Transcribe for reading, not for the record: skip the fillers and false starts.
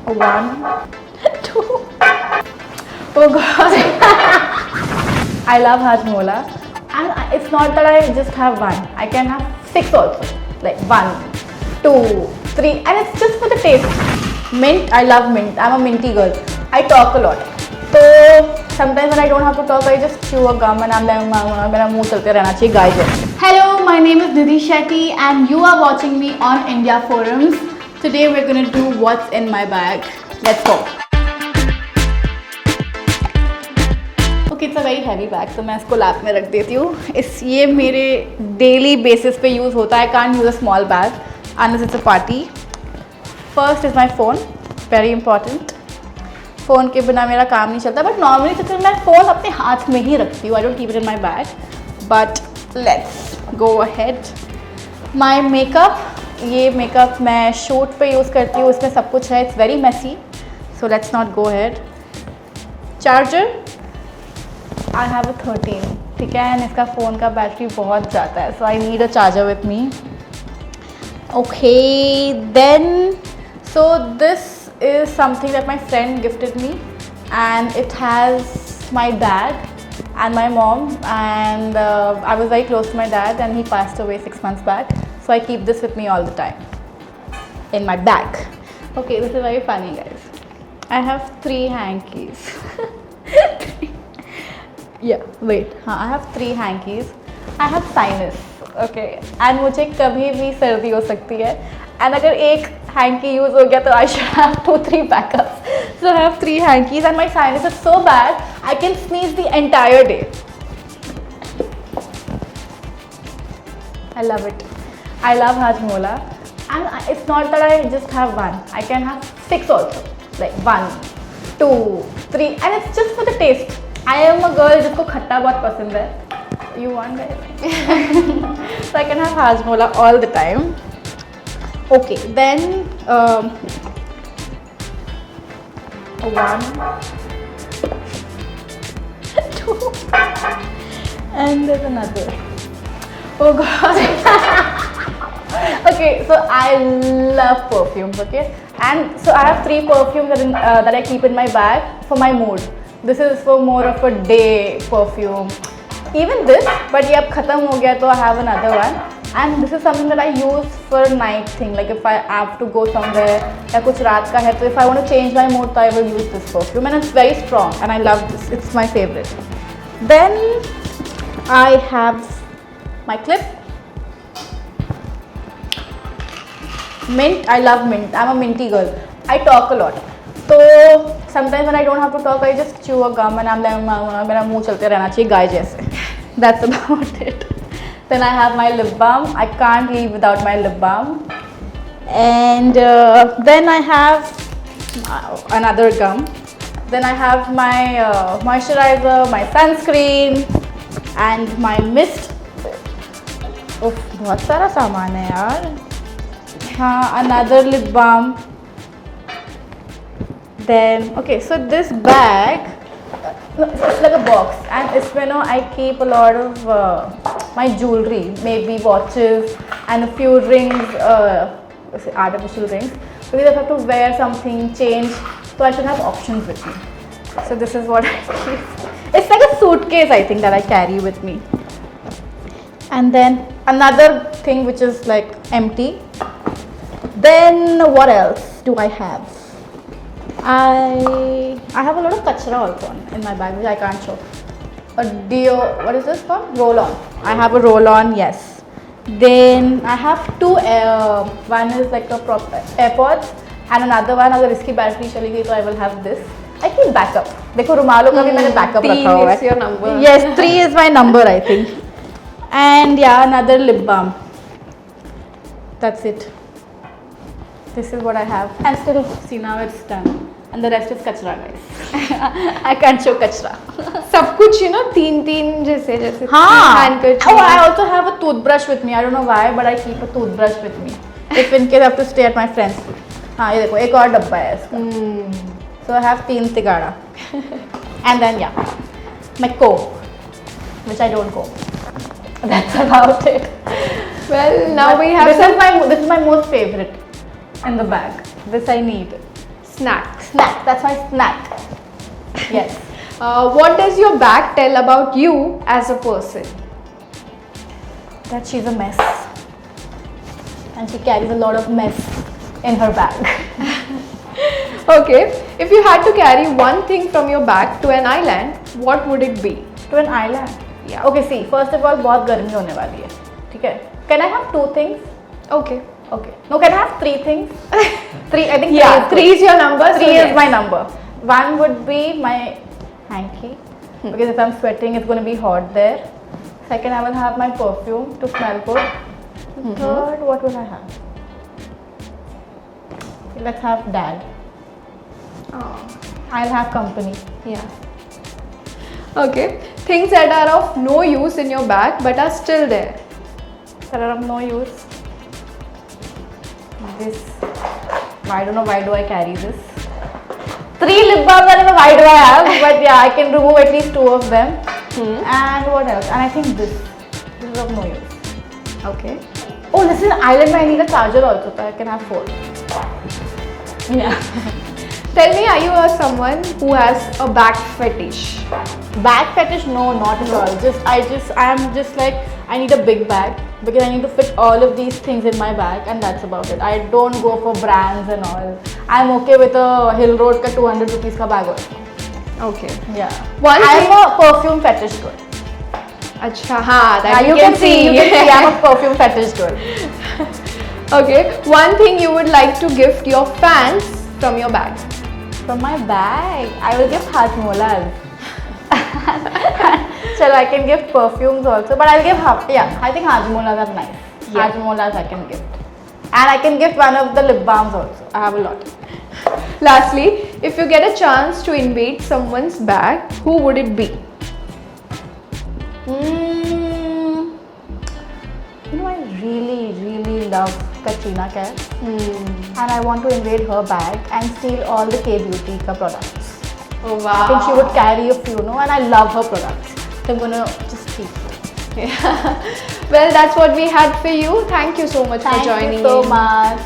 One, two. Oh god. I love Hajmola. And it's not that I just have one. I can have 6 also. Like 1, 2, 3. And it's just for the taste. Mint, I love mint. I'm a minty girl. I talk a lot. So sometimes when I don't have to talk, I just chew a gum and I'm like, मेरा मुंह चलते रहना चाहिए गाय जैसे. Hello, my name is Nidhi Shetty and you are watching me on India Forums. Today we're gonna do what's in my bag. Let's go. Okay, it's a very heavy bag, तो मैं इसको lap में रख देती हूँ. ये मेरे daily basis पे यूज़ होता है. I can't use a small bag unless it's a party. First is my phone, very important. Phone के बिना मेरा काम नहीं चलता. बट नॉर्मली तो फिर मैं फ़ोन अपने हाथ में ही रखती हूँ. I don't keep it in my bag. But let's go ahead. My makeup, ये मेकअप मैं शूट पे यूज़ करती हूँ. इसमें सब कुछ है. It's very messy, so let's not go ahead. Charger, I have a 13, ठीक है. एंड इसका फ़ोन का बैटरी बहुत जाता है, so I need a charger with me. Okay then, so this is something that my friend gifted me, and it has my dad and my mom, and I was very close to my dad and he passed away 6 months back, so I keep this with me all the time in my bag. Okay, this is very funny, guys. I have 3 hankies. Yeah, wait, I have 3 hankies. I have sinus, okay, and मुझे कभी भी सर्दी हो सकती है. And अगर एक hanky use हो गया तो I should have 2-3 backups. So I have 3 hankies and my sinus is so bad I can sneeze the entire day. I love it. I love Hajmola. And it's not that I just have one. I can have 6 also. Like 1, 2, 3, and it's just for the taste. I am a girl जिसको खट्टा बहुत पसंद है. You want it? So I can have Hajmola all the time. Okay, then 1, 2, and there's another. Oh god. Okay, so I love perfumes, okay, and so I have 3 perfumes that I keep in my bag for my mood. This is for more of a day perfume. Even this, but ये अब ख़त्म हो गया तो I have another one. And this is something that I use for a night thing, like if I have to go somewhere या कुछ रात का है तो if I want to change my mood तो I will use this perfume, and it's very strong and I love this. It's my favorite. Then I have my clip. Mint, I love mint. I'm a minty girl. I talk a lot. So sometimes when I don't have to talk, I just chew a gum and I'm like मेरा मुंह चलते रहना चाहिए गाय जैसे. That's about it. Then I have my lip balm. I can't live without my lip balm. And then I have another gum. Then I have my moisturizer, my sunscreen, and my mist. उफ, बहुत सारा सामान है यार. हाँ, another lip balm. Then okay, so this bag, it's like a box, and इसमें ना I keep a lot of my jewelry, maybe watches and a few rings, artificial rings, because if I have to wear something, change, so I should have options with me. So this is what I keep. It's like a suitcase, I think, that I carry with me. And then another thing which is like empty. Then what else do I have? I have a lot of kachra also in my bag which I can't show. A deo, what is this called? Roll-on. I have a roll-on, yes. Then I have 2, one is like a proper AirPods and another one, अगर इसकी battery चली गई तो I will have this. I keep backup. देखो रुमालों का भी मैंने backup रखा हुआ है. 3 is your number. Yes, 3 is my number, I think. And yeah, another lip balm. That's it. This is what I have. And still, see, now it's done. And the rest is kachra, guys. I can't show kachra. सब कुछ you know 3 जैसे हाँ. handkerchief. Oh, I also have a toothbrush with me. I don't know why, but I keep a toothbrush with me. If in case I have to stay at my friends. हाँ, ये देखो एक और डब्बा है इसका. So I have 3 तिगाड़ा. And then yeah, my comb, which I don't comb. That's about it. Well, now But we have this is my most favorite in the bag. This I need. Snack. Snack. That's my snack. Yes. What does your bag tell about you as a person? That she's a mess. And she carries a lot of mess in her bag. Okay, if you had to carry one thing from your bag to an island, what would it be? To an island. Yeah. Okay, see, first of all, बहुत गर्मी होने वाली है. ठीक है? Can I have 2 things? Okay. Okay. No, can I have 3 things? 3. I think Yeah, 3 is your number. 3 is my number. 1 would be my hanky because if I'm sweating, it's going to be hot there. Second, I will have my perfume to smell good. Third, what will I have? Let's have dad. Oh, I'll have company. yeah. Okay, things that are of no use in your bag but are still there. That are of no use. This. I don't know why do I carry this. 3 lip balms, I don't know why do I have, but yeah, I can remove at least 2 of them. And what else? And I think this. This is of no use. Okay. Oh, this is an island where I need a charger also, so I can have 4. Yeah. Tell me, are you someone who has a bag fetish? Bag fetish? No, not at all. I am just like, I need a big bag because I need to fit all of these things in my bag, and that's about it. I don't go for brands and all. I'm okay with a Hill Road ka 200 rupees ka bag also. Okay. Yeah. One I'm thing- a perfume fetish girl. Acha, haan, that Yeah, you can see. You can see I'm a perfume fetish girl. Okay, one thing you would like to gift your fans from your bag. From my bag, I will give Hajmolas. Chalo, I can give perfumes also, but I'll give I think Hajmolas are nice. Yeah. Hajmolas I can gift. And I can gift one of the lip balms also. I have a lot. Lastly, if you get a chance to invade someone's bag, who would it be? You know, I really love Katrina Kaif. And I want to invade her bag and steal all the K-beauty ka products. Oh I think she would carry a few, no? And I love her products. So I'm gonna just steal. Well, that's what we had for you. Thank you so much for Thank joining you so in. much.